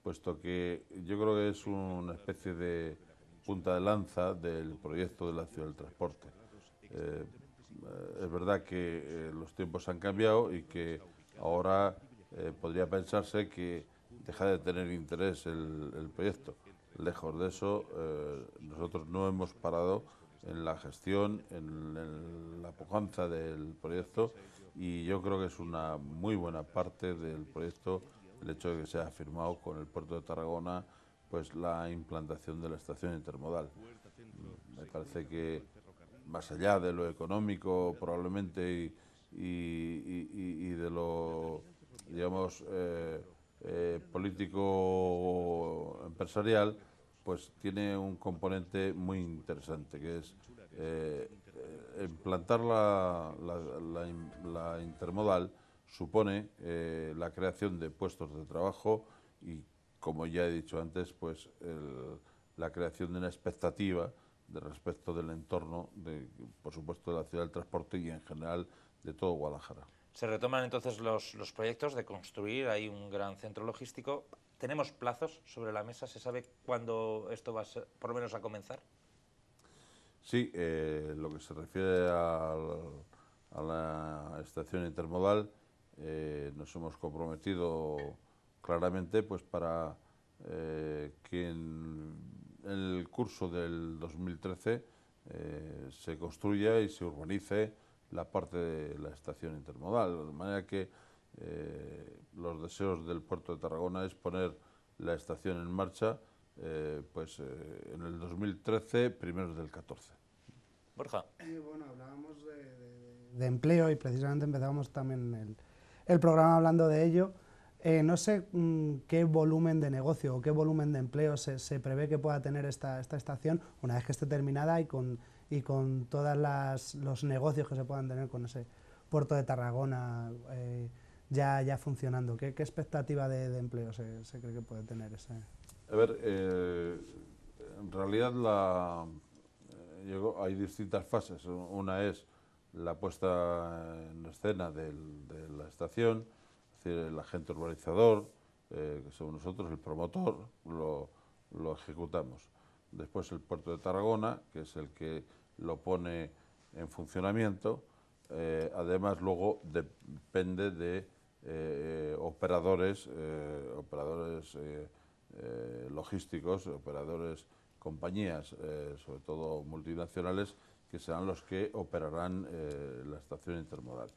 puesto que yo creo que es una especie de punta de lanza del proyecto de la ciudad del transporte. Es verdad que los tiempos han cambiado y que ahora podría pensarse que deja de tener interés el proyecto. Lejos de eso, nosotros no hemos parado en la gestión, en la pujanza del proyecto, y yo creo que es una muy buena parte del proyecto el hecho de que se haya firmado con el puerto de Tarragona pues la implantación de la estación intermodal. Me parece que más allá de lo económico probablemente y de lo, digamos, político empresarial, pues tiene un componente muy interesante, que es implantar la intermodal supone la creación de puestos de trabajo y, como ya he dicho antes, pues la creación de una expectativa de respecto del entorno, por supuesto, de la ciudad del transporte y en general de todo Guadalajara. Se retoman entonces los proyectos de construir ahí un gran centro logístico. ¿Tenemos plazos sobre la mesa? ¿Se sabe cuándo esto va a ser, por lo menos a comenzar? Sí, lo que se refiere a la estación intermodal, nos hemos comprometido claramente pues para que en el curso del 2013 se construya y se urbanice la parte de la estación intermodal, de manera que los deseos del puerto de Tarragona es poner la estación en marcha en el 2013, primeros del 14. Borja. Bueno, hablábamos de empleo y precisamente empezábamos también el programa hablando de ello. No sé qué volumen de negocio o qué volumen de empleo se prevé que pueda tener esta estación una vez que esté terminada y con todos los negocios que se puedan tener con ese puerto de Tarragona ya funcionando. ¿Qué expectativa de empleo se cree que puede tener ese? A ver, en realidad hay distintas fases. Una es la puesta en escena de la estación, es decir, el agente urbanizador, que somos nosotros, el promotor, lo ejecutamos. Después el puerto de Tarragona, que es el que lo pone en funcionamiento. Además, luego depende de operadores logísticos, operadores, compañías, sobre todo multinacionales, que serán los que operarán la estación intermodal.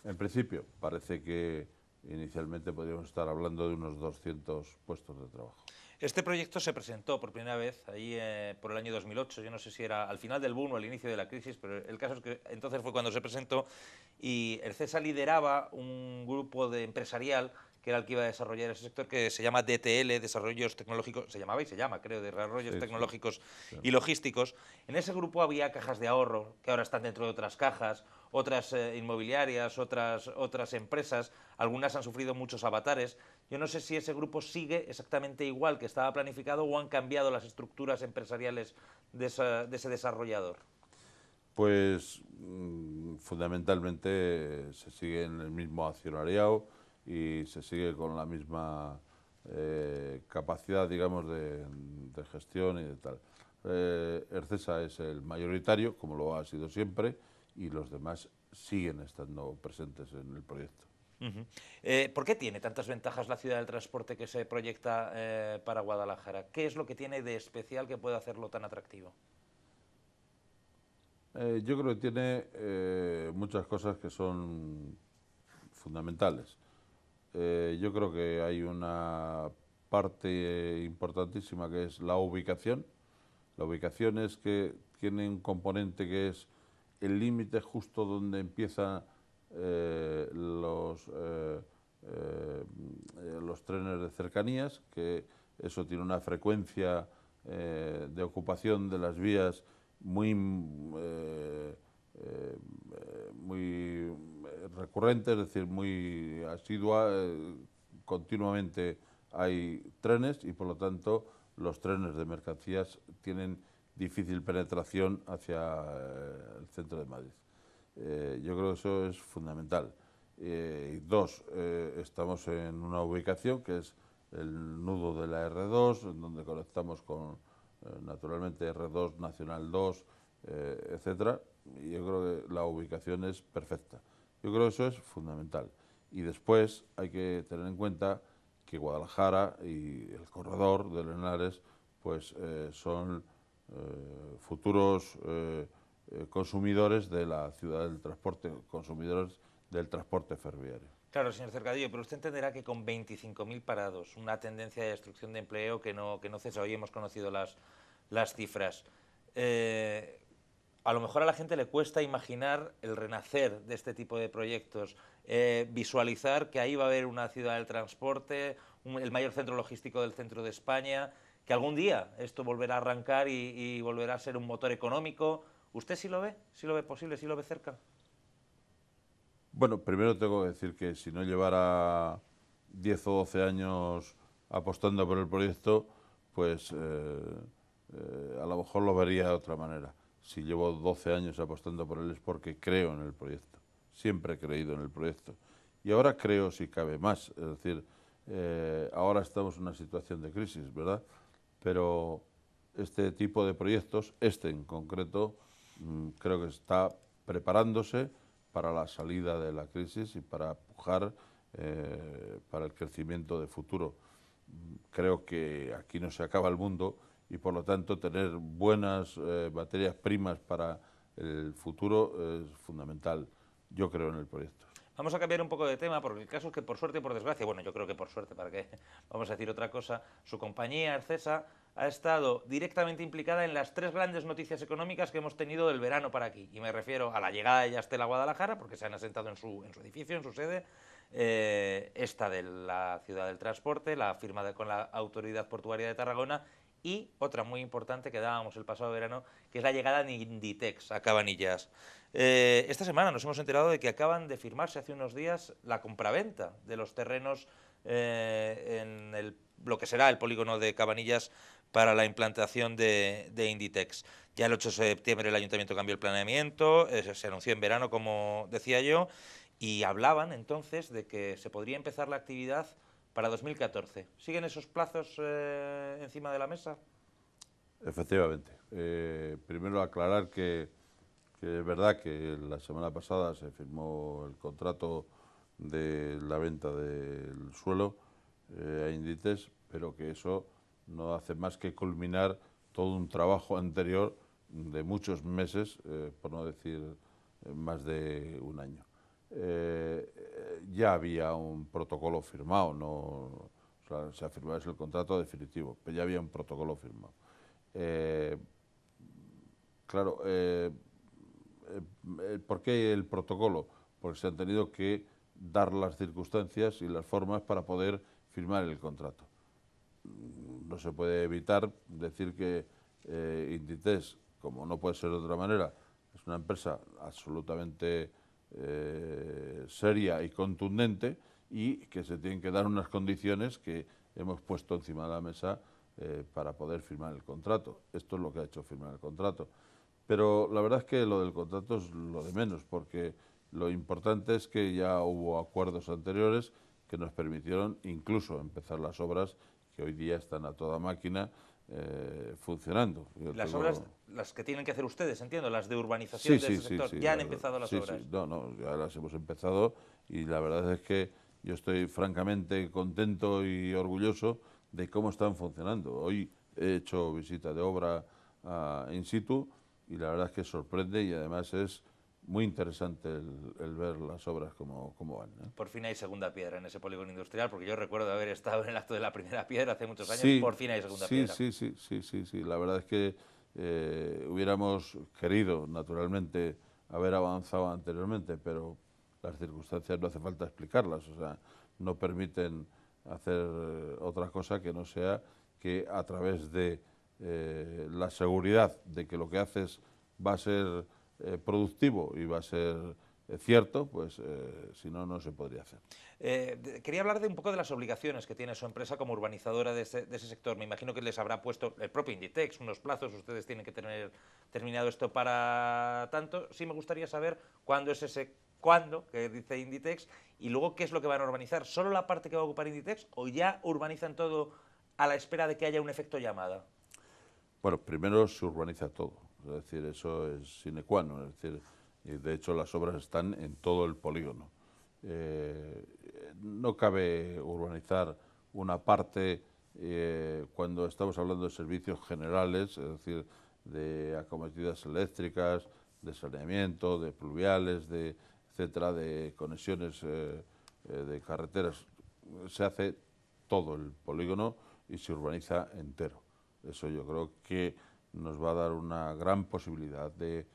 En principio, parece que inicialmente podríamos estar hablando de unos 200 puestos de trabajo. Este proyecto se presentó por primera vez ahí por el año 2008. Yo no sé si era al final del boom o al inicio de la crisis, pero el caso es que entonces fue cuando se presentó y Ercesa lideraba un grupo empresarial que era el que iba a desarrollar ese sector, que se llama DTL, Desarrollos Tecnológicos, se llamaba y se llama, creo, Desarrollos Tecnológicos y Logísticos. En ese grupo había cajas de ahorro, que ahora están dentro de otras cajas, otras inmobiliarias, otras empresas, algunas han sufrido muchos avatares. Yo no sé si ese grupo sigue exactamente igual que estaba planificado o han cambiado las estructuras empresariales de ese desarrollador. Pues fundamentalmente se sigue en el mismo accionariado y se sigue con la misma capacidad, digamos, de gestión y de tal. Ercesa es el mayoritario, como lo ha sido siempre, y los demás siguen estando presentes en el proyecto. ¿Por qué tiene tantas ventajas la ciudad del transporte que se proyecta para Guadalajara? ¿Qué es lo que tiene de especial que puede hacerlo tan atractivo? Yo creo que tiene muchas cosas que son fundamentales. Yo creo que hay una parte importantísima que es la ubicación. La ubicación es que tiene un componente que es el límite justo donde empiezan los trenes de cercanías, que eso tiene una frecuencia de ocupación de las vías muy recurrente, es decir, muy asidua. Continuamente hay trenes y, por lo tanto, los trenes de mercancías tienen difícil penetración hacia el centro de Madrid. Yo creo que eso es fundamental. Dos, estamos en una ubicación que es el nudo de la R2, en donde conectamos con, naturalmente, R2, Nacional 2, etcétera. Y yo creo que la ubicación es perfecta. Yo creo que eso es fundamental. Y después hay que tener en cuenta que Guadalajara y el corredor de Henares pues son futuros consumidores de la ciudad del transporte, consumidores del transporte ferroviario. Claro, señor Cercadillo, pero usted entenderá que con 25.000 parados, una tendencia de destrucción de empleo que no cesa, hoy hemos conocido las cifras, a lo mejor a la gente le cuesta imaginar el renacer de este tipo de proyectos, visualizar que ahí va a haber una ciudad del transporte, el mayor centro logístico del centro de España, que algún día esto volverá a arrancar y volverá a ser un motor económico. ¿Usted sí lo ve? ¿Sí lo ve posible? ¿Sí lo ve cerca? Bueno, primero tengo que decir que si no llevara 10 o 12 años apostando por el proyecto, pues a lo mejor lo vería de otra manera. Si llevo 12 años apostando por él es porque creo en el proyecto, siempre he creído en el proyecto. Y ahora creo si cabe más, es decir, ahora estamos en una situación de crisis, ¿verdad? Pero este tipo de proyectos, este en concreto, creo que está preparándose para la salida de la crisis y para pujar para el crecimiento de futuro. Creo que aquí no se acaba el mundo y por lo tanto tener buenas materias primas para el futuro es fundamental. Yo creo en el proyecto. Vamos a cambiar un poco de tema, porque el caso es que por suerte y por desgracia, bueno, yo creo que por suerte, para qué vamos a decir otra cosa, su compañía, Arcesa, ha estado directamente implicada en las 3 grandes noticias económicas que hemos tenido del verano para aquí. Y me refiero a la llegada de Yastel a Guadalajara, porque se han asentado en su edificio, en su sede, esta de la ciudad del transporte, la firma con la Autoridad Portuaria de Tarragona, y otra muy importante que dábamos el pasado verano, que es la llegada de Inditex a Cabanillas. Esta semana nos hemos enterado de que acaban de firmarse hace unos días la compraventa de los terrenos en lo que será el polígono de Cabanillas para la implantación de Inditex. Ya el 8 de septiembre el Ayuntamiento cambió el planeamiento, se anunció en verano, como decía yo, y hablaban entonces de que se podría empezar la actividad para 2014. ¿Siguen esos plazos encima de la mesa? Efectivamente. Primero aclarar que es verdad que la semana pasada se firmó el contrato de la venta del suelo a Inditex, pero que eso no hace más que culminar todo un trabajo anterior de muchos meses, por no decir más de un año. Ya había un protocolo firmado, no, o sea, se ha firmado, es el contrato definitivo, pero ya había un protocolo firmado. Claro, ¿por qué el protocolo? Porque se han tenido que dar las circunstancias y las formas para poder firmar el contrato. No se puede evitar decir que Inditex, como no puede ser de otra manera, es una empresa absolutamente seria y contundente y que se tienen que dar unas condiciones que hemos puesto encima de la mesa para poder firmar el contrato. Esto es lo que ha hecho firmar el contrato. Pero la verdad es que lo del contrato es lo de menos, porque lo importante es que ya hubo acuerdos anteriores que nos permitieron incluso empezar las obras que hoy día están a toda máquina funcionando. Las obras, las que tienen que hacer ustedes, entiendo, las de urbanización de ese sector, ya han empezado las obras. Sí, no, ya las hemos empezado y la verdad es que yo estoy francamente contento y orgulloso de cómo están funcionando. Hoy he hecho visita de obra in situ y la verdad es que sorprende y además es muy interesante el ver las obras cómo van, ¿eh? Por fin hay segunda piedra en ese polígono industrial, porque yo recuerdo haber estado en el acto de la primera piedra hace muchos años, sí, por fin hay segunda piedra. Sí, la verdad es que hubiéramos querido, naturalmente, haber avanzado anteriormente, pero las circunstancias no hace falta explicarlas, o sea, no permiten hacer otra cosa que no sea que a través de la seguridad de que lo que haces va a ser productivo y va a ser cierto, pues si no, no se podría hacer. Quería hablar de un poco de las obligaciones que tiene su empresa como urbanizadora de ese sector. Me imagino que les habrá puesto el propio Inditex unos plazos, ustedes tienen que tener terminado esto para tanto. Sí me gustaría saber cuándo es ese cuándo que dice Inditex y luego qué es lo que van a urbanizar. ¿Solo la parte que va a ocupar Inditex o ya urbanizan todo a la espera de que haya un efecto llamada? Bueno, primero se urbaniza todo, es decir, eso es sine qua non, es decir, de hecho las obras están en todo el polígono. No cabe urbanizar una parte cuando estamos hablando de servicios generales, es decir, de acometidas eléctricas, de saneamiento, de pluviales, etcétera, de conexiones de carreteras, se hace todo el polígono y se urbaniza entero. Eso yo creo que nos va a dar una gran posibilidad de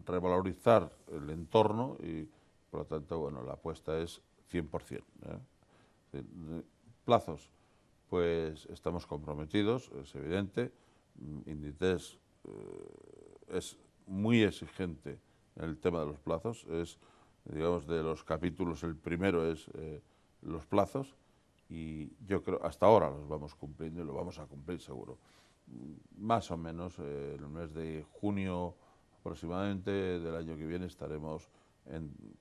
revalorizar el entorno y, por lo tanto, bueno, la apuesta es 100%. Plazos, pues estamos comprometidos, es evidente. Inditex es muy exigente en el tema de los plazos, es, digamos, de los capítulos, el primero es los plazos, y yo creo hasta ahora los vamos cumpliendo y lo vamos a cumplir seguro. Más o menos en el mes de junio aproximadamente del año que viene estaremos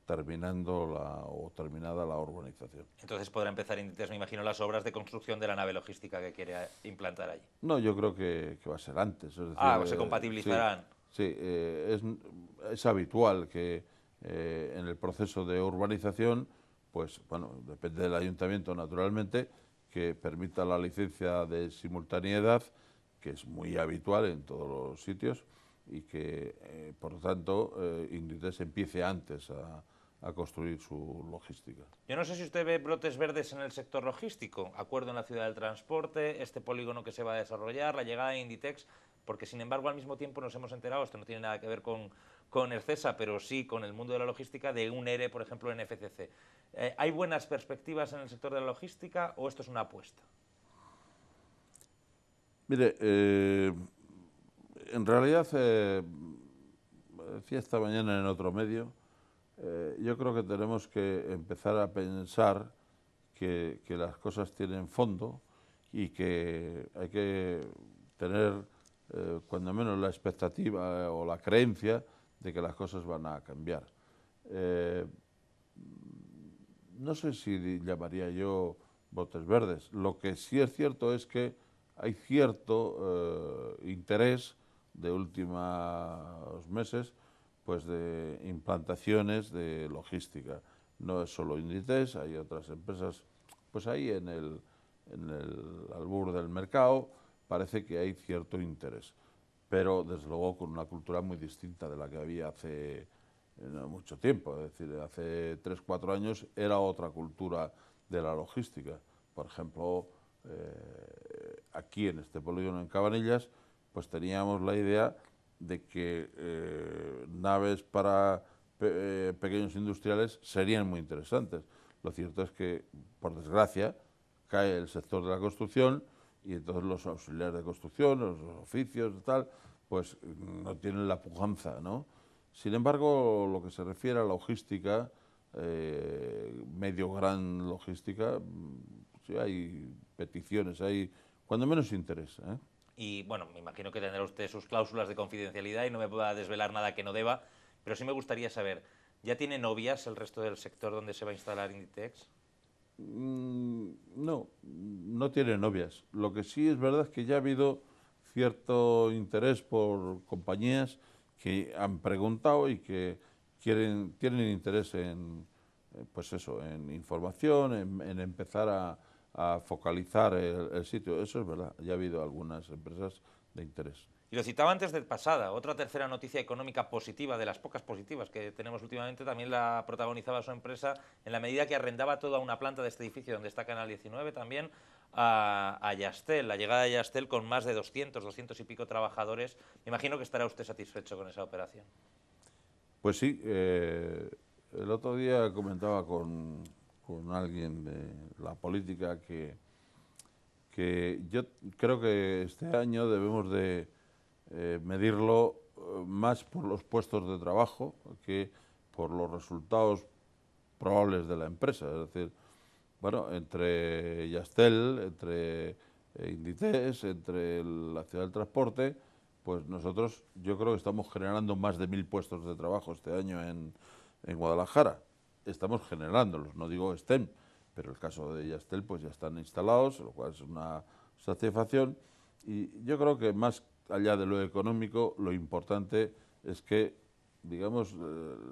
terminada la urbanización. Entonces podrá empezar Inditex, me imagino, las obras de construcción de la nave logística que quiere implantar allí. No, yo creo que va a ser antes. Es decir, se compatibilizarán. Sí, es habitual que en el proceso de urbanización, pues bueno, depende del ayuntamiento naturalmente, que permita la licencia de simultaneidad, que es muy habitual en todos los sitios, y que, por lo tanto, Inditex empiece antes a construir su logística. Yo no sé si usted ve brotes verdes en el sector logístico, acuerdo en la ciudad del transporte, este polígono que se va a desarrollar, la llegada de Inditex, porque sin embargo al mismo tiempo nos hemos enterado, esto no tiene nada que ver con Ercesa, pero sí con el mundo de la logística, de un ERE, por ejemplo, en FCC. ¿Hay buenas perspectivas en el sector de la logística o esto es una apuesta? Mire, en realidad, decía esta mañana en otro medio, yo creo que tenemos que empezar a pensar que las cosas tienen fondo y que hay que tener, cuando menos, la expectativa o la creencia de que las cosas van a cambiar. No sé si llamaría yo brotes verdes. Lo que sí es cierto es que hay cierto interés de últimos meses, pues de implantaciones de logística. No es solo Inditex, hay otras empresas, pues ahí en el albur del mercado parece que hay cierto interés, pero desde luego con una cultura muy distinta de la que había hace no mucho tiempo, es decir, hace 3 o 4 años era otra cultura de la logística. Por ejemplo, aquí en este polígono en Cabanillas, pues teníamos la idea de que naves para pequeños industriales serían muy interesantes. Lo cierto es que, por desgracia, cae el sector de la construcción y entonces los auxiliares de construcción, los oficios y tal, pues no tienen la pujanza, ¿no? Sin embargo, lo que se refiere a logística, medio gran logística, sí hay peticiones, hay cuando menos interés, ¿eh? Y bueno, me imagino que tendrá usted sus cláusulas de confidencialidad y no me pueda desvelar nada que no deba, pero sí me gustaría saber, ¿ya tiene novias el resto del sector donde se va a instalar Inditex? No, no tiene novias. Lo que sí es verdad es que ya ha habido cierto interés por compañías que han preguntado y que tienen interés en, pues eso, en información, en empezar a focalizar el sitio. Eso es verdad, ya ha habido algunas empresas de interés. Y lo citaba antes de pasada, otra tercera noticia económica positiva, de las pocas positivas que tenemos últimamente, también la protagonizaba su empresa en la medida que arrendaba toda una planta de este edificio donde está Canal 19 también a Yastel, la llegada de Yastel con más de 200 y pico trabajadores. Me imagino que estará usted satisfecho con esa operación. Pues sí, el otro día comentaba con alguien de la política que yo creo que este año debemos de medirlo más por los puestos de trabajo que por los resultados probables de la empresa. Es decir, bueno, entre Yastel, entre Inditex, entre la ciudad del transporte, pues nosotros yo creo que estamos generando más de 1000 puestos de trabajo este año en Guadalajara. Estamos generándolos, no digo estén, pero el caso de Yastel pues ya están instalados, lo cual es una satisfacción. Y yo creo que más allá de lo económico, lo importante es que, digamos,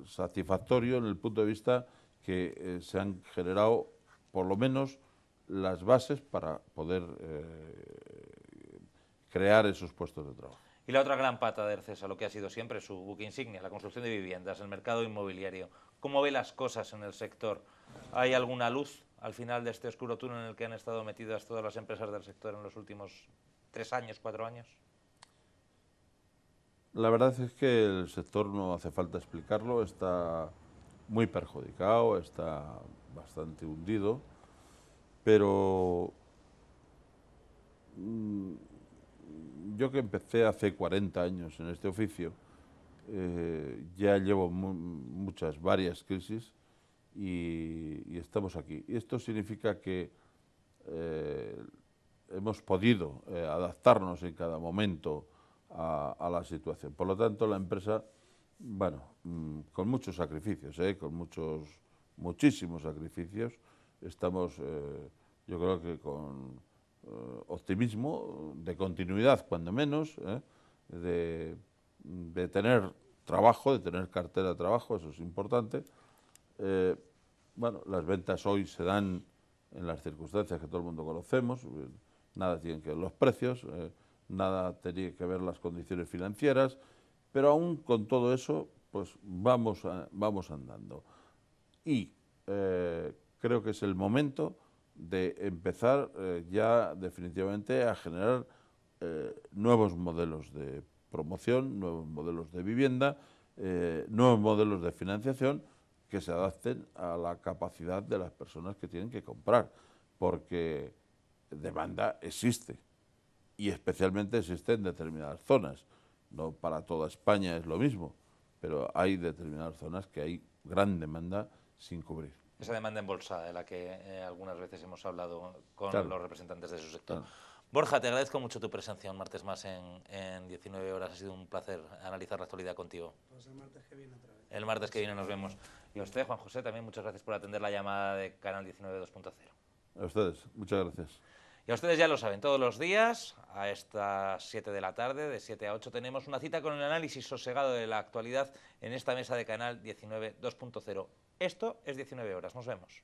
satisfactorio en el punto de vista que se han generado por lo menos las bases para poder crear esos puestos de trabajo. Y la otra gran pata de Ercesa, lo que ha sido siempre su buque insignia, la construcción de viviendas, el mercado inmobiliario. ¿Cómo ve las cosas en el sector? ¿Hay alguna luz al final de este oscuro túnel en el que han estado metidas todas las empresas del sector en los últimos 3 años, 4 años? La verdad es que el sector, no hace falta explicarlo, está muy perjudicado, está bastante hundido, pero yo que empecé hace 40 años en este oficio, ya llevo varias crisis y estamos aquí. Y esto significa que hemos podido adaptarnos en cada momento a la situación. Por lo tanto, la empresa, bueno, con muchos sacrificios, con muchísimos sacrificios, estamos, yo creo que con optimismo, de continuidad cuando menos, de tener trabajo, de tener cartera de trabajo, eso es importante. Bueno, las ventas hoy se dan en las circunstancias que todo el mundo conocemos, nada tienen que ver los precios, nada tenía que ver las condiciones financieras, pero aún con todo eso, pues vamos andando. Y creo que es el momento de empezar ya definitivamente a generar nuevos modelos de promoción, nuevos modelos de vivienda, nuevos modelos de financiación que se adapten a la capacidad de las personas que tienen que comprar, porque demanda existe y especialmente existe en determinadas zonas. No para toda España es lo mismo, pero hay determinadas zonas que hay gran demanda sin cubrir. Esa demanda embolsada de la que algunas veces hemos hablado con los representantes de su sector. Claro. Borja, te agradezco mucho tu presencia un martes más en 19 horas. Ha sido un placer analizar la actualidad contigo. Pues el martes que viene otra vez. El martes que viene nos vemos. Y a usted, Juan José, también muchas gracias por atender la llamada de Canal 19 2.0. A ustedes, muchas gracias. Y a ustedes ya lo saben, todos los días a estas 7 de la tarde, de 7 a 8, tenemos una cita con el análisis sosegado de la actualidad en esta mesa de Canal 19 2.0. Esto es 19 horas. Nos vemos.